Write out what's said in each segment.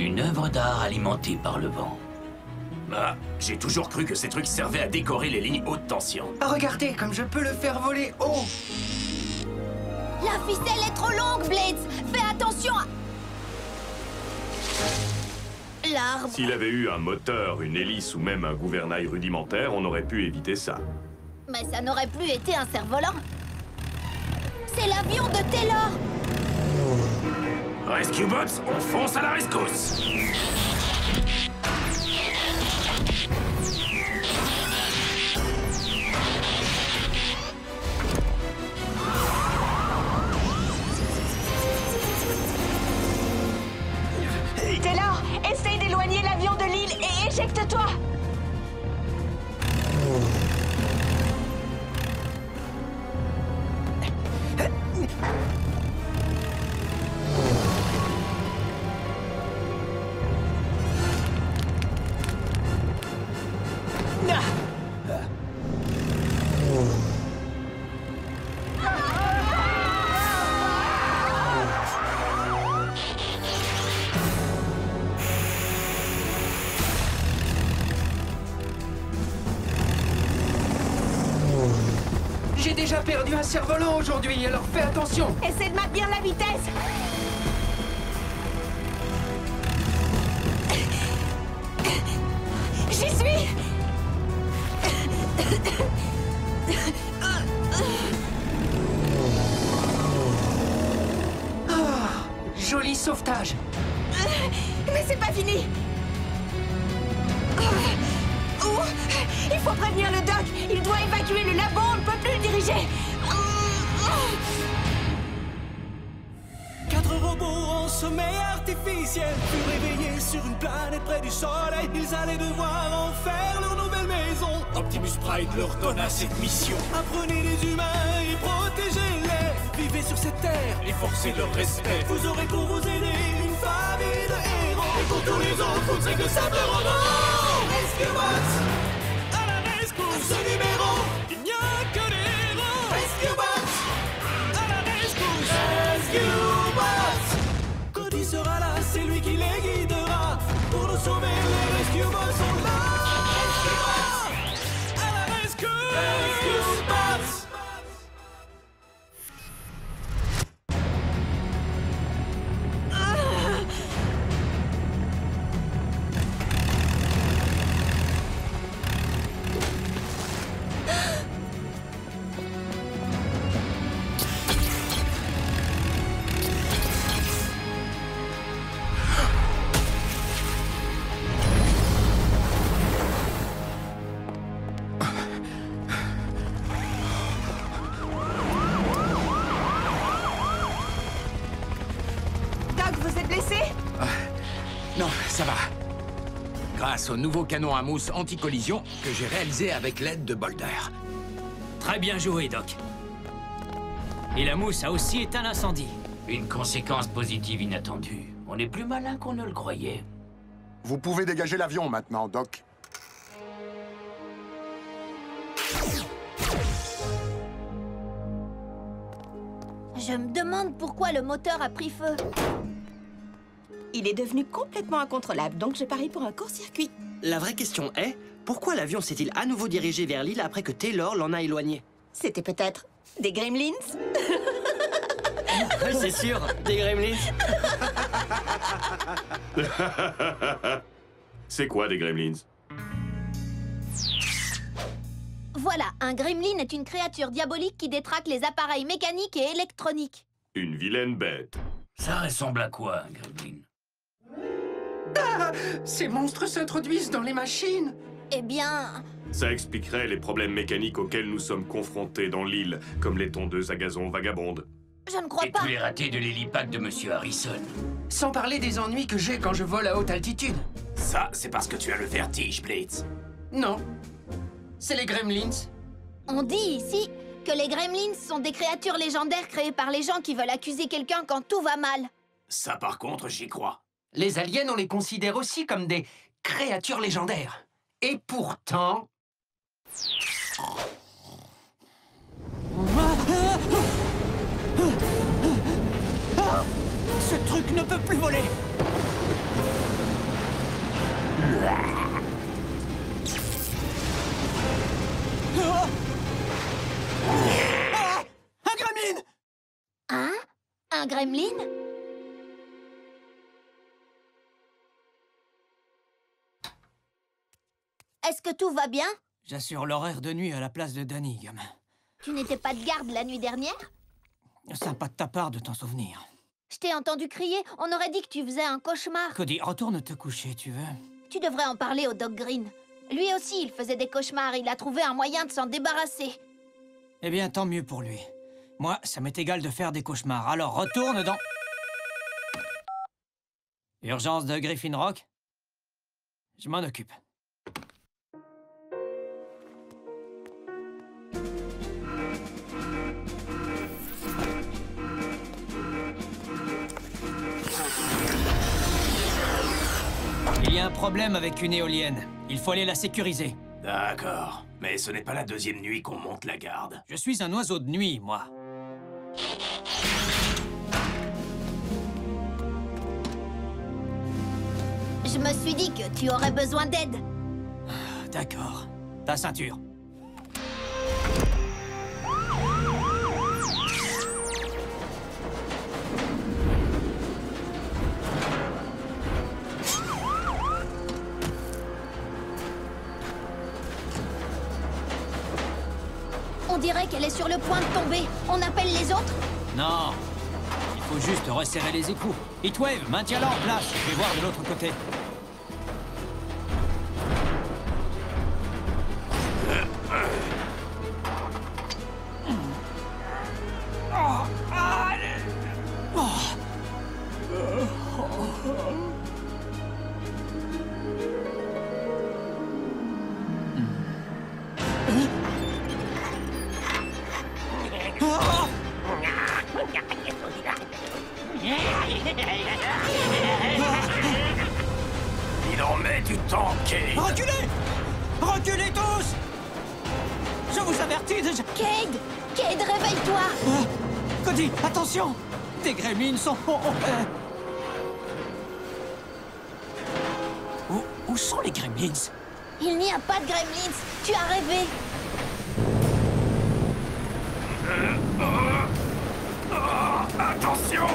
Une œuvre d'art alimentée par le vent. Bah, j'ai toujours cru que ces trucs servaient à décorer les lignes haute tension. Regardez comme je peux le faire voler haut. La ficelle est trop longue, Blades. Fais attention à... L'arbre. S'il avait eu un moteur, une hélice ou même un gouvernail rudimentaire, on aurait pu éviter ça. Mais ça n'aurait plus été un cerf-volant. C'est l'avion de Taylor. Rescue Bots, on fonce à la rescousse. Taylor, essaye d'éloigner l'avion de l'île et éjecte-toi. J'ai déjà perdu un cerf-volant aujourd'hui, alors fais attention. Essaie de maintenir la vitesse. J'y suis. Joli sauvetage. Mais c'est pas fini. Il faut prévenir le doc. Il doit évacuer le labo. On ne peut plus le diriger. 4 robots en sommeil artificiel furent réveillés sur une planète près du soleil. Ils allaient devoir en faire leur nouvelle maison. Optimus Prime leur donna cette mission. Apprenez les humains et protégez-les. Vivez sur cette terre Et forcer leur respect. Vous aurez pour vous aider une famille de héros. Et pour tous les autres, vous ne serez que simples robots. Rescue Bots à la rescousse. Ce numéro, il n'y a que des héros. Rescue Bots à la rescousse. Rescue Bots. Cody sera là, c'est lui qui les guidera. Pour nous sauver, les Rescue Bots sont là. Rescue Bots à la rescousse. Rescue Bots. Doc, vous êtes blessé? Non, ça va. Grâce au nouveau canon à mousse anti-collision que j'ai réalisé avec l'aide de Boulder. Très bien joué, Doc. Et la mousse a aussi éteint l'incendie. Une conséquence positive inattendue. On est plus malin qu'on ne le croyait. Vous pouvez dégager l'avion maintenant, Doc. Je me demande pourquoi le moteur a pris feu. Il est devenu complètement incontrôlable, donc je parie pour un court-circuit. La vraie question est, pourquoi l'avion s'est-il à nouveau dirigé vers l'île après que Taylor l'en a éloigné? C'était peut-être des gremlins? C'est sûr, des gremlins. C'est quoi des gremlins? Voilà, un gremlin est une créature diabolique qui détraque les appareils mécaniques et électroniques. Une vilaine bête. Ça ressemble à quoi, un gremlin? Ces monstres s'introduisent dans les machines. Eh bien... Ça expliquerait les problèmes mécaniques auxquels nous sommes confrontés dans l'île, comme les tondeuses à gazon vagabondes. je ne crois Et pas. tous les ratés de l'hélipack de Monsieur Harrison. Sans parler des ennuis que j'ai quand je vole à haute altitude. Ça, c'est parce que tu as le vertige, Blades. Non. C'est les gremlins. On dit ici que les gremlins sont des créatures légendaires créées par les gens qui veulent accuser quelqu'un quand tout va mal. Ça, par contre, j'y crois. Les aliens, on les considère aussi comme des créatures légendaires. Et pourtant... Ce truc ne peut plus voler. Un gremlin! Hein? Un gremlin? Est-ce que tout va bien? J'assure l'horaire de nuit à la place de Danny, gamin. Tu n'étais pas de garde la nuit dernière? Sympa de ta part de t'en souvenir. Je t'ai entendu crier, on aurait dit que tu faisais un cauchemar. Cody, retourne te coucher, tu veux? Tu devrais en parler au Doc Green. Lui aussi, il faisait des cauchemars, il a trouvé un moyen de s'en débarrasser. Eh bien, tant mieux pour lui. Moi, ça m'est égal de faire des cauchemars, alors retourne dans... Urgence de Griffin Rock? Je m'en occupe. Il y a un problème avec une éolienne. Il faut aller la sécuriser. D'accord. Mais ce n'est pas la deuxième nuit qu'on monte la garde. Je suis un oiseau de nuit, moi. Je me suis dit que tu aurais besoin d'aide. D'accord. Ta ceinture. On dirait qu'elle est sur le point de tomber. On appelle les autres? Non. Il faut juste resserrer les écrous. Heatwave, maintiens-la en place. Je vais voir de l'autre côté. Il en met du temps, Cade. Reculez! Reculez tous! Je vous avertis déjà... Cade! Cade, réveille-toi! Cody, attention! Des gremlins sont... Où sont les gremlins? Il n'y a pas de gremlins! Tu as rêvé! Attention!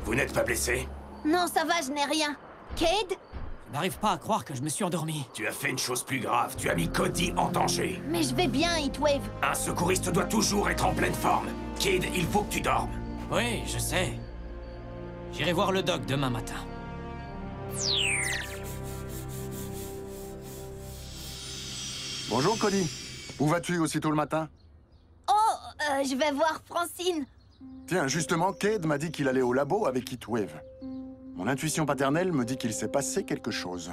Vous n'êtes pas blessé? Non, ça va, je n'ai rien. Cade? Je n'arrive pas à croire que je me suis endormi. Tu as fait une chose plus grave. Tu as mis Cody en danger. Mais je vais bien, Heatwave. Un secouriste doit toujours être en pleine forme. Cade, il faut que tu dormes. Oui, je sais. J'irai voir le doc demain matin. Bonjour, Cody. Où vas-tu aussitôt le matin? Oh, je vais voir Francine. Tiens, justement, Cade m'a dit qu'il allait au labo avec Heatwave. Mon intuition paternelle me dit qu'il s'est passé quelque chose.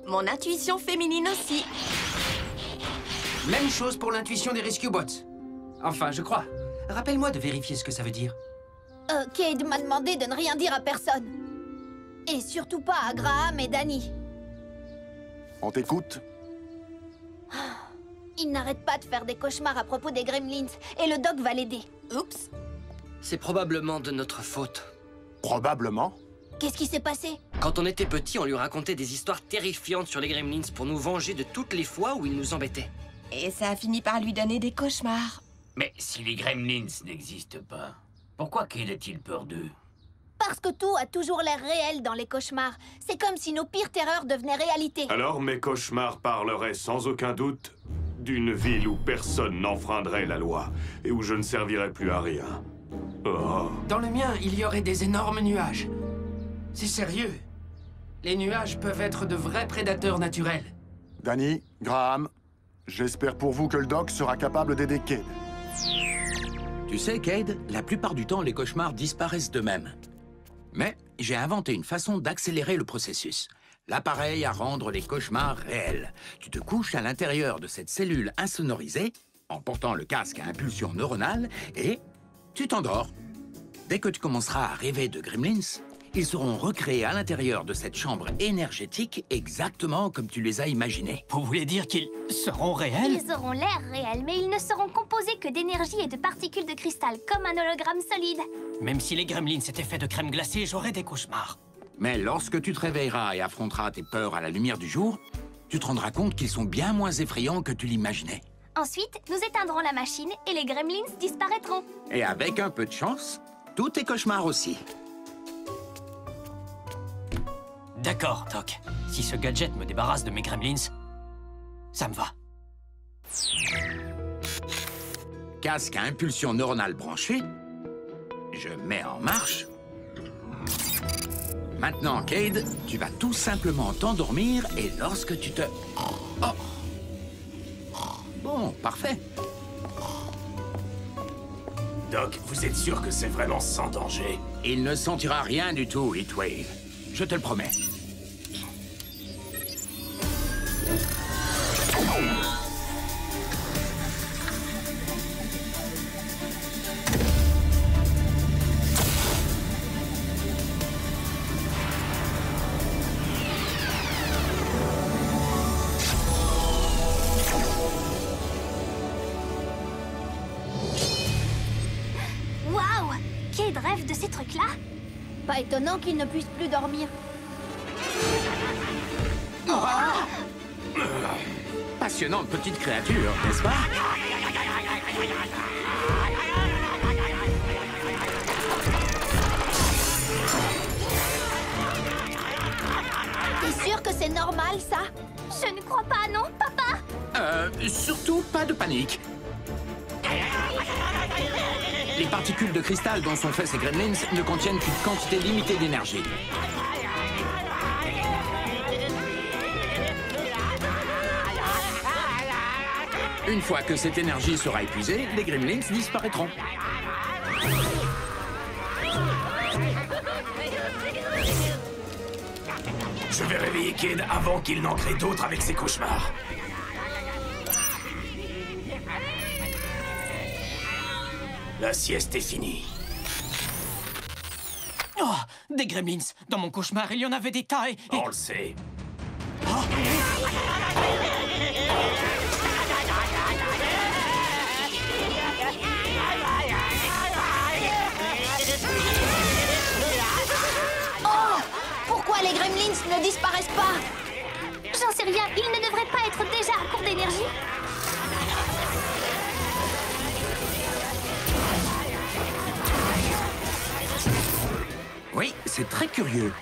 Mon intuition féminine aussi. Même chose pour l'intuition des Rescue Bots. Enfin, je crois. Rappelle-moi de vérifier ce que ça veut dire. Cade m'a demandé de ne rien dire à personne. Et surtout pas à Graham et Danny. On t'écoute? Il n'arrête pas de faire des cauchemars à propos des gremlins. Et le doc va l'aider. Oups. C'est probablement de notre faute. Probablement. Qu'est-ce qui s'est passé? Quand on était petit, on lui racontait des histoires terrifiantes sur les gremlins pour nous venger de toutes les fois où ils nous embêtaient. Et ça a fini par lui donner des cauchemars. Mais si les gremlins n'existent pas, pourquoi Cade a-t-il peur d'eux? Parce que tout a toujours l'air réel dans les cauchemars. C'est comme si nos pires terreurs devenaient réalité. Alors mes cauchemars parleraient sans aucun doute d'une ville où personne n'enfreindrait la loi et où je ne servirais plus à rien. Oh. Dans le mien, il y aurait des énormes nuages. C'est sérieux. Les nuages peuvent être de vrais prédateurs naturels. Danny, Graham, j'espère pour vous que le doc sera capable d'aider Cade. Tu sais, Cade, la plupart du temps, les cauchemars disparaissent d'eux-mêmes. Mais j'ai inventé une façon d'accélérer le processus. L'appareil à rendre les cauchemars réels. Tu te couches à l'intérieur de cette cellule insonorisée, en portant le casque à impulsion neuronale, et tu t'endors. Dès que tu commenceras à rêver de gremlins, Ils seront recréés à l'intérieur de cette chambre énergétique exactement comme tu les as imaginés. Vous voulez dire qu'ils seront réels? Ils auront l'air réels, mais ils ne seront composés que d'énergie et de particules de cristal, comme un hologramme solide. Même si les gremlins étaient faits de crème glacée, j'aurais des cauchemars. Mais lorsque tu te réveilleras et affronteras tes peurs à la lumière du jour, tu te rendras compte qu'ils sont bien moins effrayants que tu l'imaginais. Ensuite, nous éteindrons la machine et les gremlins disparaîtront. Et avec un peu de chance, tous tes cauchemars aussi. D'accord, Doc. Si ce gadget me débarrasse de mes gremlins, ça me va. Casque à impulsion neuronale branchée. Je mets en marche. Maintenant, Cade, tu vas tout simplement t'endormir et lorsque tu te... Oh! Bon, parfait. Doc, vous êtes sûr que c'est vraiment sans danger? Il ne sentira rien du tout, Heatwave. Je te le promets. Waouh! Cade rêve de ces trucs-là? Pas étonnant qu'il ne puisse plus dormir. Passionnante petite créature, n'est-ce pas? T'es sûr que c'est normal, ça? Je ne crois pas, non, papa? Surtout pas de panique. Les particules de cristal dont sont faits ces gremlins ne contiennent qu'une quantité limitée d'énergie. Une fois que cette énergie sera épuisée, les gremlins disparaîtront. Je vais réveiller Cade avant qu'il n'en crée d'autres avec ses cauchemars. La sieste est finie. Oh, des gremlins! Dans mon cauchemar, il y en avait des tas et... On le sait. Oh! Pourquoi les gremlins ne disparaissent pas? J'en sais rien, ils ne devraient pas être déjà à court d'énergie? Oui, c'est très curieux.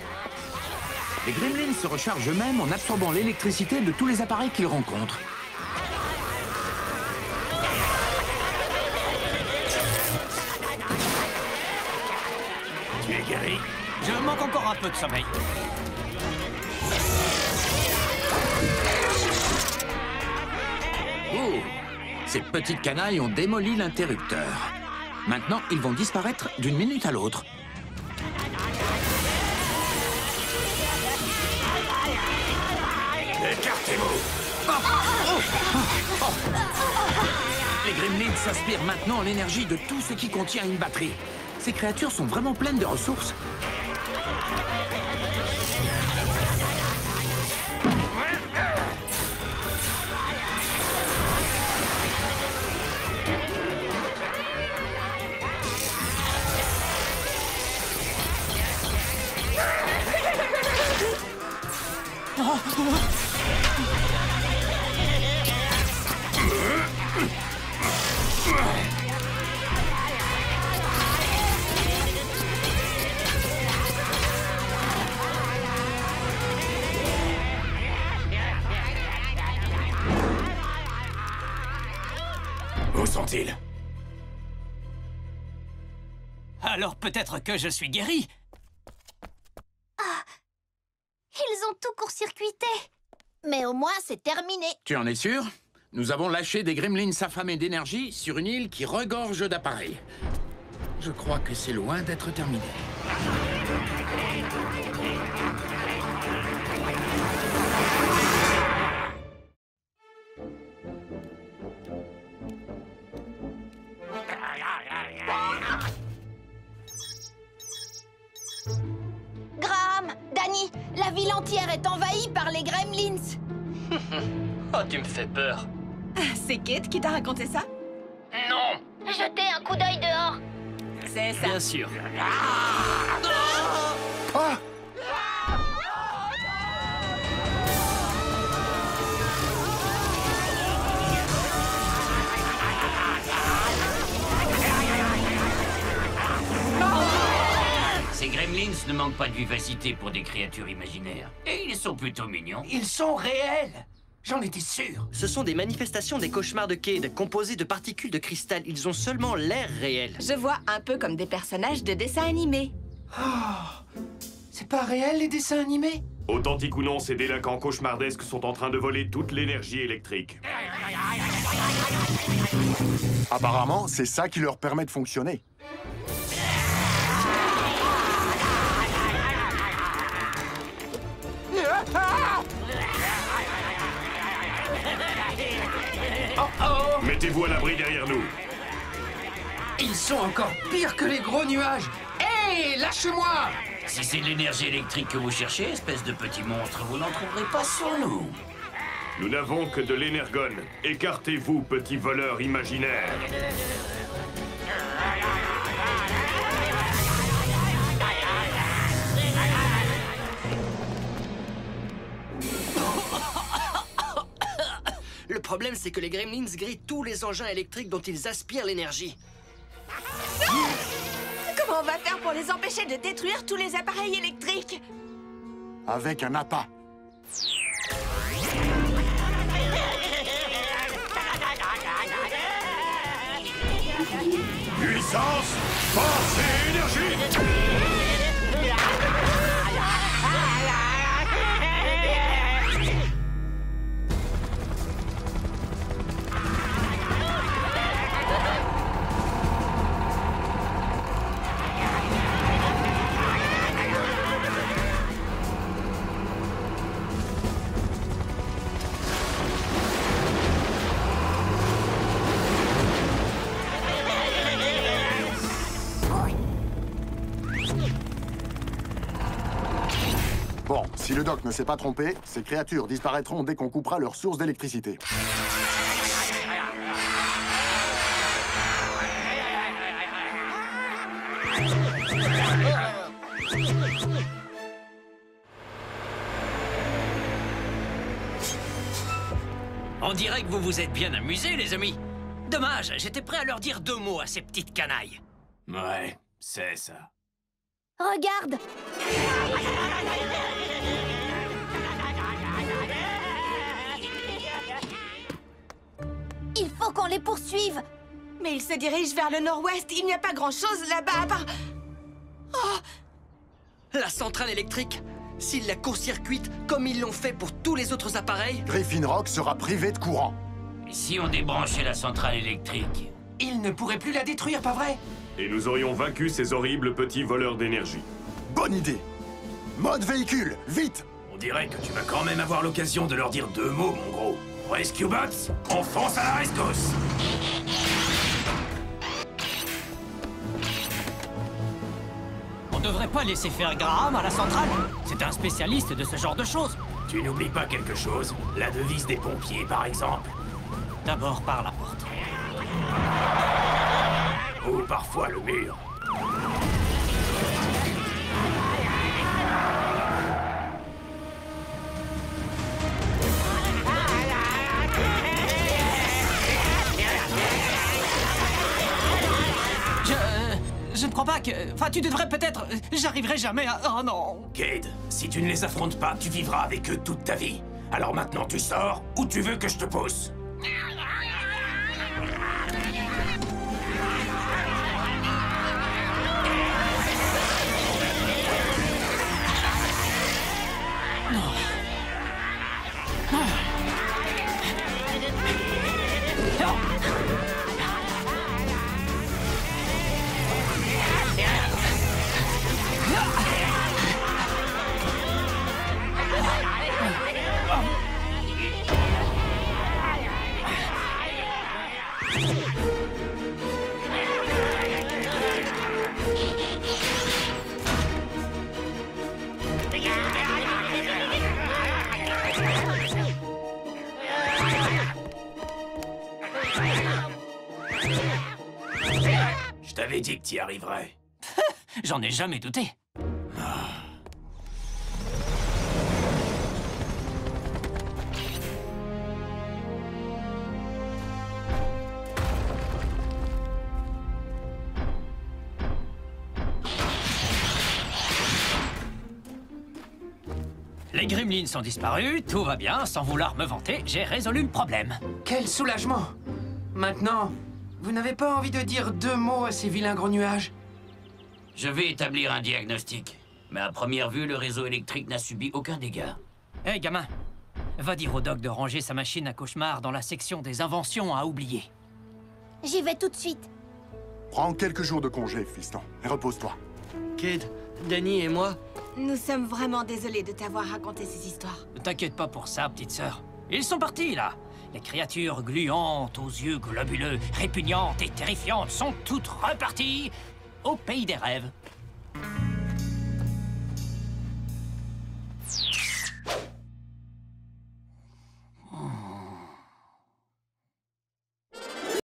Les gremlins se rechargent eux-mêmes en absorbant l'électricité de tous les appareils qu'ils rencontrent. Tu es guéri? Je manque encore un peu de sommeil. Oh! Ces petites canailles ont démoli l'interrupteur. Maintenant, ils vont disparaître d'une minute à l'autre. Écartez-vous! Les gremlins s'aspirent maintenant l'énergie de tout ce qui contient une batterie. Ces créatures sont vraiment pleines de ressources. Où sont-ils? Alors peut-être que je suis guéri? Ils ont tout court-circuité. Mais au moins, c'est terminé. Tu en es sûr? Nous avons lâché des gremlins affamés d'énergie sur une île qui regorge d'appareils. Je crois que c'est loin d'être terminé. entière est envahie par les Gremlins. Oh, tu me fais peur. C'est Kate qui t'a raconté ça? Non! Jetez un coup d'œil dehors. C'est ça. Bien sûr. Ah! Ces gremlins ne manquent pas de vivacité pour des créatures imaginaires. Et ils sont plutôt mignons. Ils sont réels. J'en étais sûr. Ce sont des manifestations des cauchemars de Cade, composés de particules de cristal. Ils ont seulement l'air réel. Je vois un peu comme des personnages de dessins animés. Oh, c'est pas réel, les dessins animés? Authentique ou non, ces délinquants cauchemardesques sont en train de voler toute l'énergie électrique. Apparemment, c'est ça qui leur permet de fonctionner. Mettez-vous à l'abri derrière nous. Ils sont encore pires que les gros nuages. Hé, lâche-moi! Si c'est de l'énergie électrique que vous cherchez, espèce de petit monstre, vous n'en trouverez pas sur nous. Nous n'avons que de l'énergone. Écartez-vous, petits voleurs imaginaires. Le problème, c'est que les Gremlins grillent tous les engins électriques dont ils aspirent l'énergie. Comment on va faire pour les empêcher de détruire tous les appareils électriques? Avec un appât. Puissance, force et énergie! Bon, si le doc ne s'est pas trompé, ces créatures disparaîtront dès qu'on coupera leur source d'électricité. On dirait que vous vous êtes bien amusés, les amis. Dommage, j'étais prêt à leur dire 2 mots à ces petites canailles. Ouais, c'est ça. Regarde! Il faut qu'on les poursuive! Mais ils se dirigent vers le nord-ouest. Il n'y a pas grand-chose là-bas à part... Oh! La centrale électrique, s'ils la court-circuitent comme ils l'ont fait pour tous les autres appareils... Griffin Rock sera privé de courant. Et si on débranchait la centrale électrique? Ils ne pourraient plus la détruire, pas vrai? Et nous aurions vaincu ces horribles petits voleurs d'énergie. Bonne idée. Mode véhicule, vite! On dirait que tu vas quand même avoir l'occasion de leur dire 2 mots, mon gros. Rescue Bots, on fonce à la rescousse! On devrait pas laisser faire Graham à la centrale. C'est un spécialiste de ce genre de choses. Tu n'oublies pas quelque chose? La devise des pompiers, par exemple. D'abord par la porte. Ou parfois le mur. Je ne crois pas que... Enfin, tu devrais peut-être... J'arriverai jamais à... Oh non! Cade, si tu ne les affrontes pas, tu vivras avec eux toute ta vie. Alors maintenant, tu sors ou tu veux que je te pousse? Je t'avais dit que t'y arriverais. J'en ai jamais douté. Les gremlins sont disparus, tout va bien, sans vouloir me vanter, j'ai résolu le problème. Quel soulagement! Maintenant, vous n'avez pas envie de dire 2 mots à ces vilains gros nuages? Je vais établir un diagnostic. Mais à première vue, le réseau électrique n'a subi aucun dégât. Hé, gamin, va dire au doc de ranger sa machine à cauchemar dans la section des inventions à oublier. J'y vais tout de suite. Prends quelques jours de congé, fiston, et repose-toi. Cade, Danny et moi... Nous sommes vraiment désolés de t'avoir raconté ces histoires. Ne t'inquiète pas pour ça, petite sœur. Ils sont partis, là. Les créatures gluantes, aux yeux globuleux, répugnantes et terrifiantes sont toutes reparties au pays des rêves.